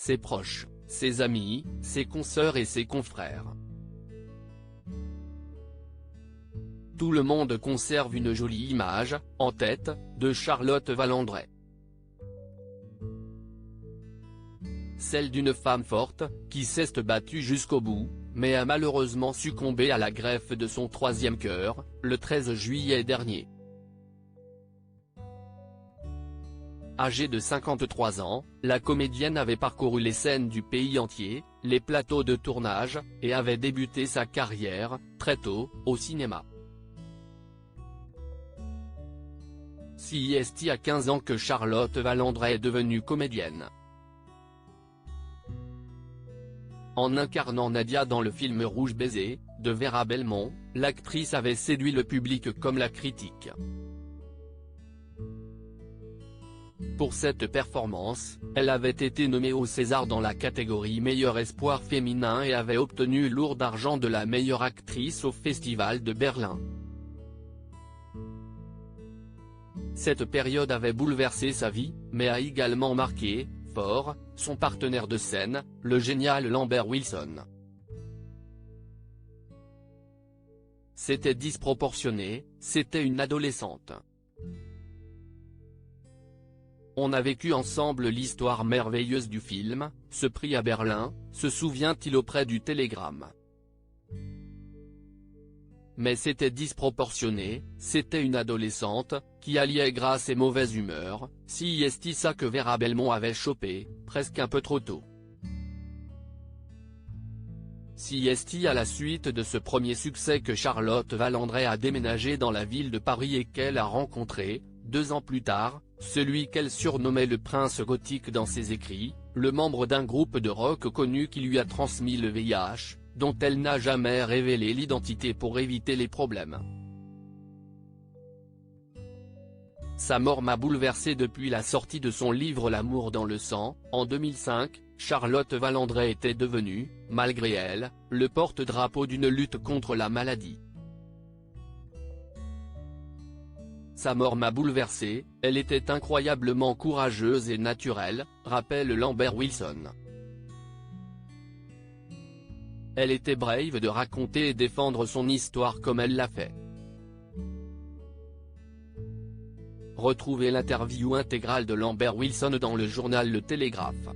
ses proches, ses amis, ses consoeurs et ses confrères. Tout le monde conserve une jolie image, en tête, de Charlotte Valandrey. Celle d'une femme forte, qui s'est battue jusqu'au bout, mais a malheureusement succombé à la greffe de son troisième cœur, le 13 juillet dernier. Âgée de 53 ans, la comédienne avait parcouru les scènes du pays entier, les plateaux de tournage, et avait débuté sa carrière, très tôt, au cinéma. C'est à 15 ans que Charlotte Valandrey est devenue comédienne. En incarnant Nadia dans le film Rouge baiser, de Vera Belmont, l'actrice avait séduit le public comme la critique. Pour cette performance, elle avait été nommée au César dans la catégorie meilleur espoir féminin et avait obtenu l'Ours d'argent de la meilleure actrice au Festival de Berlin. Cette période avait bouleversé sa vie, mais a également marqué, fort, son partenaire de scène, le génial Lambert Wilson. C'était disproportionné, c'était une adolescente. On a vécu ensemble l'histoire merveilleuse du film, ce prix à Berlin, se souvient-il auprès du Télégramme. Mais c'était disproportionné, c'était une adolescente, qui alliait grâce et mauvaise humeur, c'est ça que Vera Belmont avait chopé, presque un peu trop tôt. C'est à la suite de ce premier succès que Charlotte Valandrey a déménagé dans la ville de Paris et qu'elle a rencontré, 2 ans plus tard, celui qu'elle surnommait le prince gothique dans ses écrits, le membre d'un groupe de rock connu qui lui a transmis le VIH, dont elle n'a jamais révélé l'identité pour éviter les problèmes. Sa mort m'a bouleversé. Depuis la sortie de son livre L'amour dans le sang, en 2005, Charlotte Valandrey était devenue, malgré elle, le porte-drapeau d'une lutte contre la maladie. Sa mort m'a bouleversé, elle était incroyablement courageuse et naturelle, rappelle Lambert Wilson. Elle était brave de raconter et défendre son histoire comme elle l'a fait. Retrouvez l'interview intégrale de Lambert Wilson dans le journal Le Télégraphe.